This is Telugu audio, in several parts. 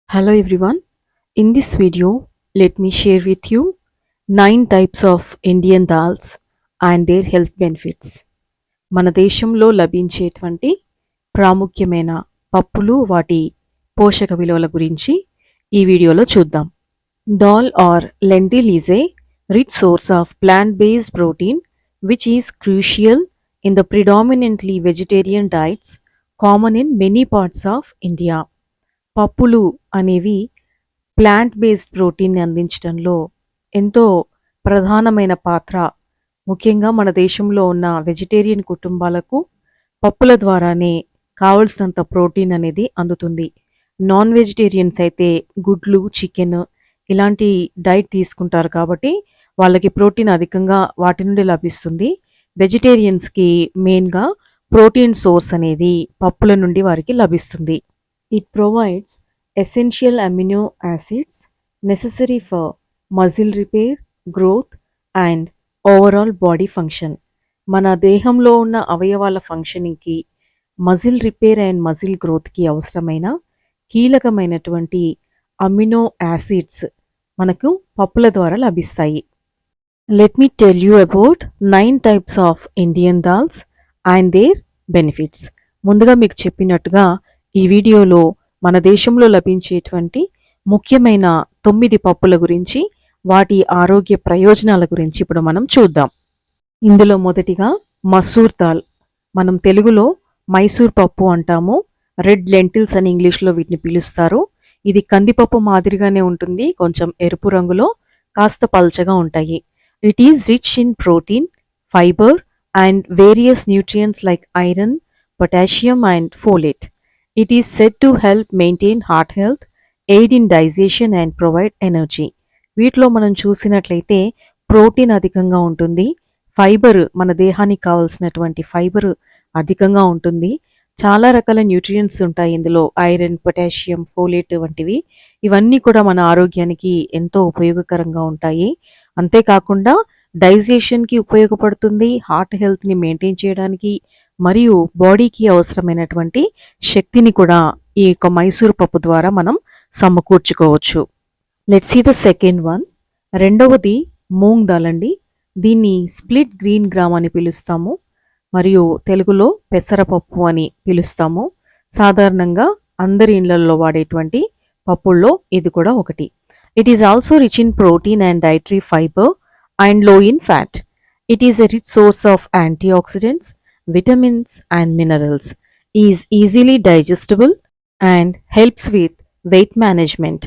Hello everyone. In this video, let me share with you 9 types of Indian dals and their health benefits. మన దేశంలో లభించేటువంటి ప్రాముఖ్యమైన పప్పులు వాటి పోషక విలువల గురించి ఈ వీడియోలో చూద్దాం. Dal or lentil is a rich source of plant-based protein which is crucial in the predominantly vegetarian diets common in many parts of India. పప్పులు అనేవి ప్లాంట్ బేస్డ్ ప్రోటీన్ని అందించడంలో ఎంతో ప్రధానమైన పాత్ర ముఖ్యంగా మన దేశంలో ఉన్న వెజిటేరియన్ కుటుంబాలకు పప్పుల ద్వారానే కావలసినంత ప్రోటీన్ అనేది అందుతుంది. నాన్ వెజిటేరియన్స్ అయితే గుడ్లు, చికెన్ ఇలాంటి డైట్ తీసుకుంటారు కాబట్టి వాళ్ళకి ప్రోటీన్ అధికంగా వాటి నుండి లభిస్తుంది. వెజిటేరియన్స్కి మెయిన్గా ప్రోటీన్ సోర్స్ అనేది పప్పుల నుండి వారికి లభిస్తుంది. It provides essential amino acids necessary for muscle repair, growth and overall body function. మన దేహంలో ఉన్న అవయవాల ఫంక్షనింగ్కి మజిల్ రిపేర్ అండ్ మజిల్ గ్రోత్కి అవసరమైన కీలకమైనటువంటి అమినో యాసిడ్స్ మనకు పప్పుల ద్వారా లభిస్తాయి. Let me tell you about 9 types of Indian dals and their benefits. ముందుగా మీకు చెప్పినట్టుగా ఈ వీడియోలో మన దేశంలో లభించేటువంటి ముఖ్యమైన 9 పప్పుల గురించి వాటి ఆరోగ్య ప్రయోజనాల గురించి ఇప్పుడు మనం చూద్దాం. ఇందులో మొదటిగా మసూర్ దాల్, మనం తెలుగులో మైసూర్ పప్పు అంటాము. రెడ్ లెంటిల్స్ అని ఇంగ్లీష్లో వీటిని పిలుస్తారు. ఇది కందిపప్పు మాదిరిగానే ఉంటుంది, కొంచెం ఎరుపు రంగులో, కాస్త పల్చగా ఉంటాయి. It is rich in protein, fibre and various nutrients like iron, potassium and folate. It is said to help maintain heart health, aid in digestion and provide energy. వీటిలో మనం చూసినట్లయితే ప్రోటీన్ అధికంగా ఉంటుంది, ఫైబర్ మన దేహానికి కావాల్సినటువంటి ఫైబర్ అధికంగా ఉంటుంది, చాలా రకాల న్యూట్రియంట్స్ ఉంటాయి ఇందులో, ఐరన్, పొటాషియం, ఫోలేట్ వంటివి. ఇవన్నీ కూడా మన ఆరోగ్యానికి ఎంతో ఉపయోగకరంగా ఉంటాయి. అంతేకాకుండా డైజెషన్కి ఉపయోగపడుతుంది, హార్ట్ హెల్త్ని మెయింటైన్ చేయడానికి మరియు బాడీకి అవసరమైనటువంటి శక్తిని కూడా ఈ యొక్క మైసూర్ పప్పు ద్వారా మనం సమకూర్చుకోవచ్చు. Let's see the second one. రెండవది మూంగ్ దాల్ అండి. దీన్ని స్ప్లిట్ గ్రీన్ గ్రామ్ అని పిలుస్తాము మరియు తెలుగులో పెసరపప్పు అని పిలుస్తాము. సాధారణంగా అందరి ఇళ్లలో వాడేటువంటి పప్పుల్లో ఇది కూడా ఒకటి. It is also rich in protein and dietary fibre and low in fat. It is a rich source of antioxidants, vitamins and minerals, is easily digestible and helps with weight management.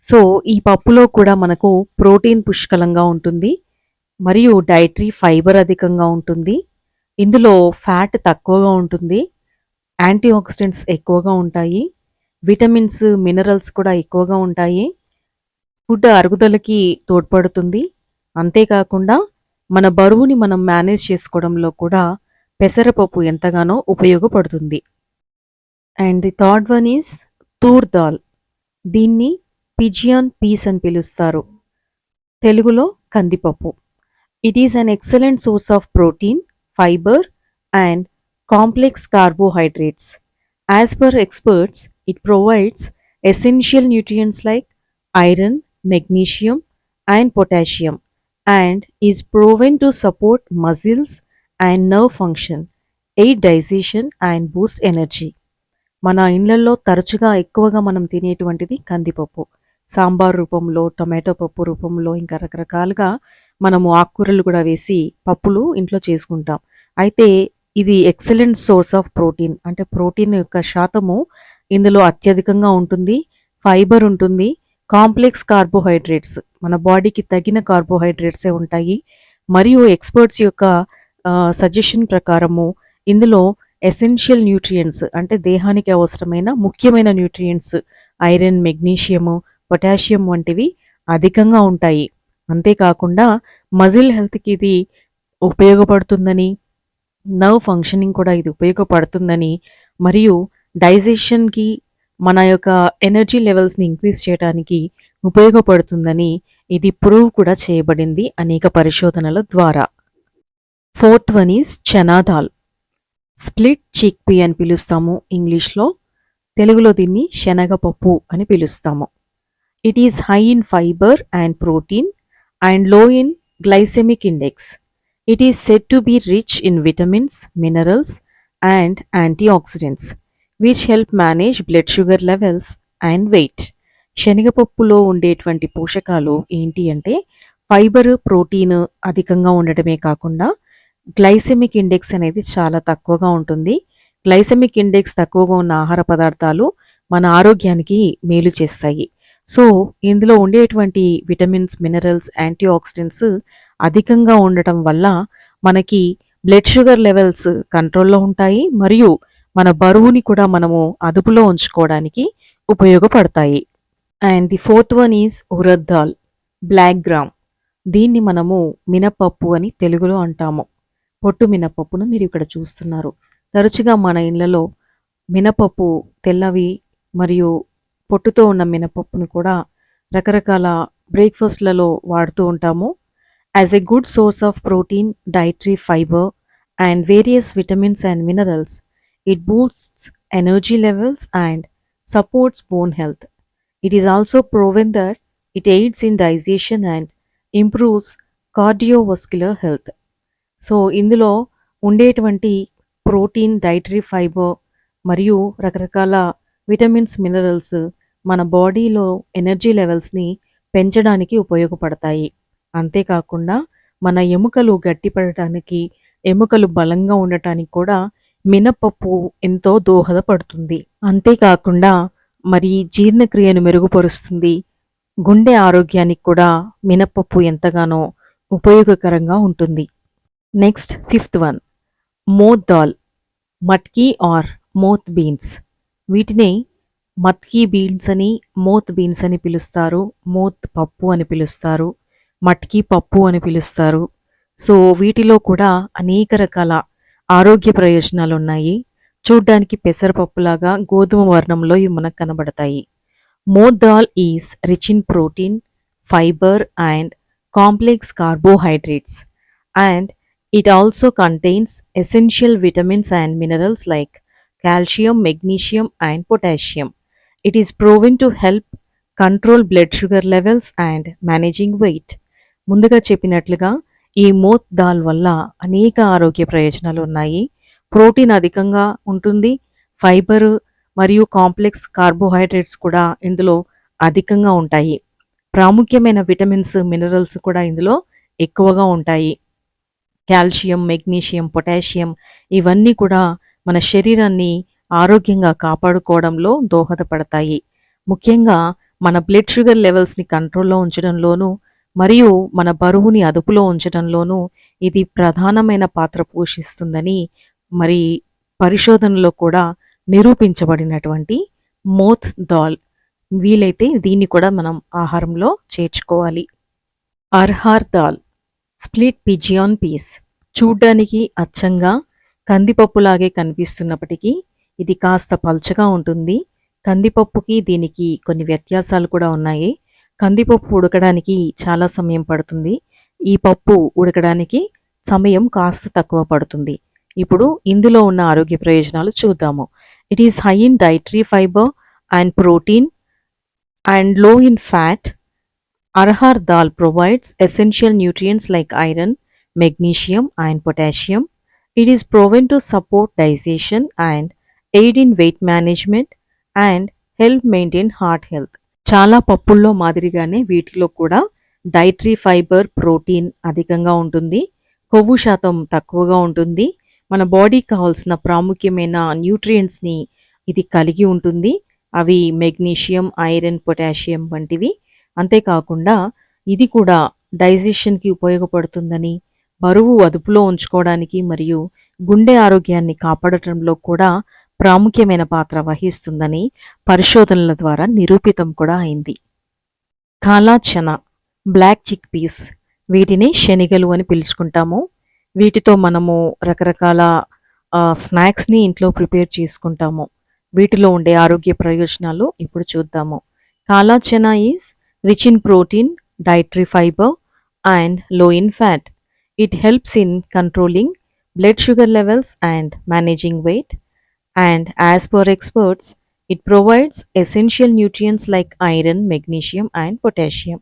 So ఈ పప్పులో కూడా మనకు ప్రోటీన్ పుష్కలంగా ఉంటుంది మరియు డైటరీ ఫైబర్ అధికంగా ఉంటుంది. ఇందులో ఫ్యాట్ తక్కువగా ఉంటుంది, యాంటీ ఆక్సిడెంట్స్ ఎక్కువగా ఉంటాయి, విటమిన్స్, మినరల్స్ కూడా ఎక్కువగా ఉంటాయి, ఫుడ్ అరుగుదలకి తోడ్పడుతుంది. అంతేకాకుండా మన బరువుని మనం మేనేజ్ చేసుకోవడంలో కూడా పెసరపప్పు ఎంతగానో ఉపయోగపడుతుంది. And the third one is Toor dal. దీన్ని పిజియాన్ పీస్ అని పిలుస్తారు, తెలుగులో కందిపప్పు. It is an excellent source of protein, fibre and complex carbohydrates. As per experts, it provides essential nutrients like iron, magnesium and potassium and is proven to support muscles and nerve function, aid digestion and boost energy. మన ఇళ్లలో తరచుగా ఎక్కువగా మనం తినేటువంటిది కందిపప్పు. సాంబార్ రూపంలో, టొమాటో పప్పు రూపంలో, ఇంకా రకరకాలుగా మనము ఆకుకూరలు కూడా వేసి పప్పులు ఇంట్లో చేసుకుంటాం. అయితే ఇది ఎక్సలెంట్ సోర్స్ ఆఫ్ ప్రోటీన్, అంటే ప్రోటీన్ యొక్క శాతము ఇందులో అత్యధికంగా ఉంటుంది, ఫైబర్ ఉంటుంది, కాంప్లెక్స్ కార్బోహైడ్రేట్స్, మన బాడీకి తగిన కార్బోహైడ్రేట్సే ఉంటాయి. మరియు ఎక్స్పర్ట్స్ యొక్క సజెషన్ ప్రకారము ఇందులో ఎసెన్షియల్ న్యూట్రియంట్స్, అంటే దేహానికి అవసరమైన ముఖ్యమైన న్యూట్రియంట్స్, ఐరన్, మెగ్నీషియము, పొటాషియం వంటివి అధికంగా ఉంటాయి. అంతేకాకుండా మజిల్ హెల్త్కి ఇది ఉపయోగపడుతుందని, నర్వ్ ఫంక్షనింగ్ కూడా ఇది ఉపయోగపడుతుందని, మరియు డైజెషన్కి, మన యొక్క ఎనర్జీ లెవెల్స్ని ఇంక్రీజ్ చేయడానికి ఉపయోగపడుతుందని ఇది ప్రూవ్ కూడా చేయబడింది అనేక పరిశోధనల ద్వారా. Fourth one is chana dal. Split chickpea అని పిలుస్తాము ఇంగ్లీష్లో, తెలుగులో దీన్ని శనగపప్పు అని పిలుస్తాము. It is high in fibre and protein and low in glycaemic index. It is said to be rich in vitamins, minerals and antioxidants which help manage blood sugar levels and weight. శనగపప్పులో ఉండేటువంటి పోషకాలు ఏంటి అంటే ఫైబర్, ప్రోటీన్ అధికంగా ఉండటమే కాకుండా గ్లైసెమిక్ ఇండెక్స్ అనేది చాలా తక్కువగా ఉంటుంది. గ్లైసెమిక్ ఇండెక్స్ తక్కువగా ఉన్న ఆహార పదార్థాలు మన ఆరోగ్యానికి మేలు చేస్తాయి. సో ఇందులో ఉండేటువంటి విటమిన్స్, మినరల్స్, యాంటీఆక్సిడెంట్స్ అధికంగా ఉండటం వల్ల మనకి బ్లడ్ షుగర్ లెవెల్స్ కంట్రోల్లో ఉంటాయి మరియు మన బరువుని కూడా మనము అదుపులో ఉంచుకోవడానికి ఉపయోగపడతాయి. And the fourth one is urad dal, black gram. దీన్ని మనము మినపప్పు అని తెలుగులో అంటాము. పొట్టు మినపప్పును మీరు ఇక్కడ చూస్తున్నారు. తరచుగా మన ఇళ్లలో మినపప్పు తెల్లవి మరియు పొట్టుతో ఉన్న మినపప్పును కూడా రకరకాల బ్రేక్ఫాస్ట్లలో వాడుతూ ఉంటాము. As a good source of protein, dietary fibre and various vitamins and minerals, it boosts energy levels and supports bone health. It is also proven that it aids in digestion and improves cardiovascular health. So ఇందులో ఉండేటువంటి ప్రోటీన్, డైటరీ ఫైబర్ మరియు రకరకాల విటమిన్స్, మినరల్స్ మన బాడీలో ఎనర్జీ లెవెల్స్ని పెంచడానికి ఉపయోగపడతాయి. అంతేకాకుండా మన ఎముకలు గట్టిపడటానికి, ఎముకలు బలంగా ఉండటానికి కూడా మినపప్పు ఎంతో దోహదపడుతుంది. అంతేకాకుండా మరి జీర్ణక్రియను మెరుగుపరుస్తుంది. గుండె ఆరోగ్యానికి కూడా మినపప్పు ఎంతగానో ఉపయోగకరంగా ఉంటుంది. Next fifth one, moth dal, matki or moth beans. వీటిని మట్కీ బీన్స్ అని, మోత్ బీన్స్ అని పిలుస్తారు, మోత్ పప్పు అని పిలుస్తారు, మట్కీ పప్పు అని పిలుస్తారు. సో వీటిలో కూడా అనేక రకాల ఆరోగ్య ప్రయోజనాలు ఉన్నాయి. చూడ్డానికి పెసరపప్పులాగా గోధుమ వర్ణంలో ఇవి మనకు కనబడతాయి. Moth dal is rich in protein, fibre and complex carbohydrates and it also contains essential vitamins and minerals like calcium, magnesium and potassium. It is proven to help control blood sugar levels and managing weight. ముందుగా చెప్పినట్లుగా ఈ మోత్ దాల్ వల్ల అనేక ఆరోగ్య ప్రయోజనాలు ఉన్నాయి. ప్రోటీన్ అధికంగా ఉంటుంది, ఫైబర్ మరియు కాంప్లెక్స్ కార్బోహైడ్రేట్స్ కూడా ఇందులో అధికంగా ఉంటాయి. ప్రాముఖ్యమైన విటమిన్స్, మినరల్స్ కూడా ఇందులో ఎక్కువగా ఉంటాయి. కాల్షియం, మెగ్నీషియం, పొటాషియం ఇవన్నీ కూడా మన శరీరాన్ని ఆరోగ్యంగా కాపాడుకోవడంలో దోహదపడతాయి. ముఖ్యంగా మన బ్లడ్ షుగర్ లెవెల్స్ని కంట్రోల్లో ఉంచడంలోనూ మరియు మన బరువుని అదుపులో ఉంచడంలోనూ ఇది ప్రధానమైన పాత్ర పోషిస్తుందని మరి పరిశోధనలో కూడా నిరూపించబడినటువంటి మోత్ దాల్. వీలైతే దీన్ని కూడా మనం ఆహారంలో చేర్చుకోవాలి. అర్హార్ దాల్, స్ప్లిట్ పిజియాన్ పీస్. చూడ్డానికి అచ్చంగా కందిపప్పులాగే కనిపిస్తున్నప్పటికీ ఇది కాస్త పల్చగా ఉంటుంది. కందిపప్పుకి దీనికి కొన్ని వ్యత్యాసాలు కూడా ఉన్నాయి. కందిపప్పు ఉడకడానికి చాలా సమయం పడుతుంది. ఈ పప్పు ఉడకడానికి సమయం కాస్త తక్కువ పడుతుంది. ఇప్పుడు ఇందులో ఉన్న ఆరోగ్య ప్రయోజనాలు చూద్దాము. It is high in dietary fibre and protein and low in fat. Arhar dal provides essential nutrients like iron, magnesium and potassium. It is proven to support digestion and aid in weight management and help maintain heart health. చాలా పప్పుల్లో మాదిరిగానే వీటిలో కూడా డైటరీ ఫైబర్, ప్రోటీన్ అధికంగా ఉంటుంది. కొవ్వు శాతం తక్కువగా ఉంటుంది. మన బాడీకి కావాల్సిన ప్రాముఖ్యమైన న్యూట్రియంట్స్ని ఇది కలిగి ఉంటుంది. అవి మెగ్నీషియం, ఐరన్, పొటాషియం వంటివి. అంతేకాకుండా ఇది కూడా డైజెషన్కి ఉపయోగపడుతుందని, బరువు అదుపులో ఉంచుకోవడానికి మరియు గుండె ఆరోగ్యాన్ని కాపాడటంలో కూడా ప్రాముఖ్యమైన పాత్ర వహిస్తుందని పరిశోధనల ద్వారా నిరూపితం కూడా అయింది. కాలా చనా, బ్లాక్ చిక్ పీస్. వీటిని శనిగలు అని పిలుచుకుంటాము. వీటితో మనము రకరకాల స్నాక్స్ని ఇంట్లో ప్రిపేర్ చేసుకుంటాము. వీటిలో ఉండే ఆరోగ్య ప్రయోజనాలు ఇప్పుడు చూద్దాము. కాలా chana is rich in protein, dietary fiber, and low in fat. It helps in controlling blood sugar levels and managing weight. And as per experts, It provides essential nutrients like iron, magnesium and potassium.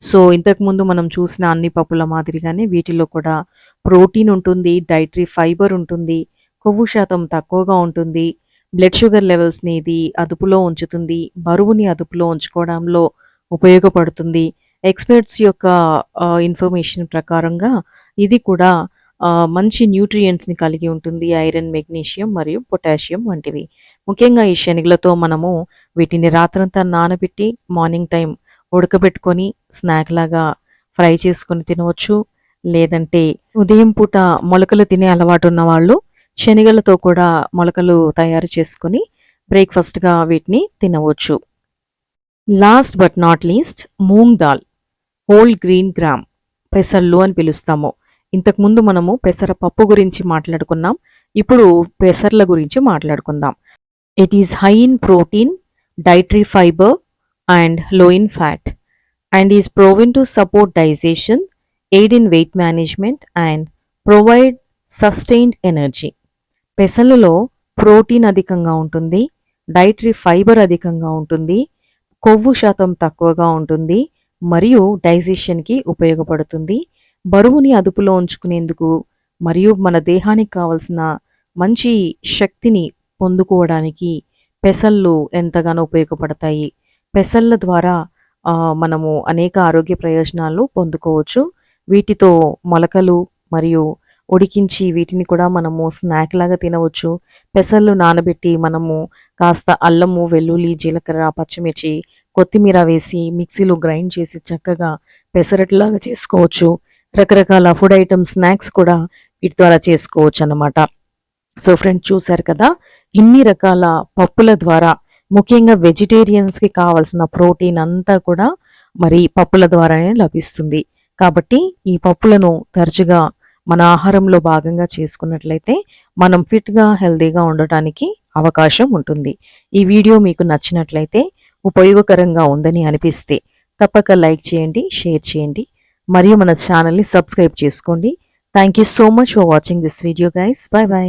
So ఇంతకుముందు మనం చూసిన అన్ని పప్పుల మాదిరిగానే వీటిలో కూడా ప్రోటీన్ ఉంటుంది, డైటరీ ఫైబర్ ఉంటుంది, కొవ్వు శాతం తక్కువగా ఉంటుంది, బ్లడ్ షుగర్ లెవెల్స్ని ఇది అదుపులో ఉంచుతుంది, బరువుని అదుపులో ఉంచుకోవడంలో ఉపయోగపడుతుంది. ఎక్స్పర్ట్స్ యొక్క ఇన్ఫర్మేషన్ ప్రకారంగా ఇది కూడా మంచి న్యూట్రియంట్స్ని కలిగి ఉంటుంది, ఐరన్, మెగ్నీషియం మరియు పొటాషియం వంటివి. ముఖ్యంగా ఈ శనగలతో మనము వీటిని రాత్రంతా నానబెట్టి మార్నింగ్ టైం ఉడకబెట్టుకొని స్నాక్ లాగా ఫ్రై చేసుకొని తినవచ్చు. లేదంటే ఉదయం పూట మొలకలు తినే అలవాటు ఉన్న వాళ్ళు శనగలతో కూడా మొలకలు తయారు చేసుకొని బ్రేక్ఫాస్ట్గా వీటిని తినవచ్చు. Last but not least moong dal, whole green gram, పెసళ్ళు అని పిలుస్తాము. ఇంతకుముందు మనము పెసరపప్పు గురించి మాట్లాడుకున్నాం, ఇప్పుడు పెసర్ల గురించి మాట్లాడుకుందాం. It is high in protein, dietary fibre and low in fat and is proven to support digestion, aid in weight management and provide sustained energy. పెసలలో ప్రోటీన్ అధికంగా ఉంటుంది, డైటరీ ఫైబర్ అధికంగా ఉంటుంది, కొవ్వు శాతం తక్కువగా ఉంటుంది మరియు డైజెషన్కి ఉపయోగపడుతుంది. బరువుని అదుపులో ఉంచుకునేందుకు మరియు మన దేహానికి కావలసిన మంచి శక్తిని పొందుకోవడానికి పెసళ్ళు ఎంతగానో ఉపయోగపడతాయి. పెసళ్ళ ద్వారా మనము అనేక ఆరోగ్య ప్రయోజనాలు పొందుకోవచ్చు. వీటితో మొలకలు మరియు ఉడికించి వీటిని కూడా మనము స్నాక్ లాగా తినవచ్చు. పెసళ్ళు నానబెట్టి మనము కాస్త అల్లము, వెల్లుల్లి, జీలకర్ర, పచ్చిమిర్చి, కొత్తిమీర వేసి మిక్సీలో గ్రైండ్ చేసి చక్కగా పెసరట్లాగా చేసుకోవచ్చు. రకరకాల ఫుడ్ ఐటమ్స్, స్నాక్స్ కూడా వీటి ద్వారా చేసుకోవచ్చు అన్నమాట. సో ఫ్రెండ్స్, చూశారు కదా, ఇన్ని రకాల పప్పుల ద్వారా ముఖ్యంగా వెజిటేరియన్స్కి కావాల్సిన ప్రోటీన్ అంతా కూడా మరి పప్పుల ద్వారానే లభిస్తుంది. కాబట్టి ఈ పప్పులను తరచుగా మన ఆహారంలో భాగంగా చేసుకున్నట్లయితే మనం ఫిట్గా, హెల్తీగా ఉండటానికి అవకాశం ఉంటుంది. ఈ వీడియో మీకు నచ్చినట్లయితే, ఉపయోగకరంగా ఉందని అనిపిస్తే తప్పక లైక్ చేయండి, షేర్ చేయండి మరియు మన ఛానల్ని సబ్స్క్రైబ్ చేసుకోండి. Thank you so much for watching this video guys. By by.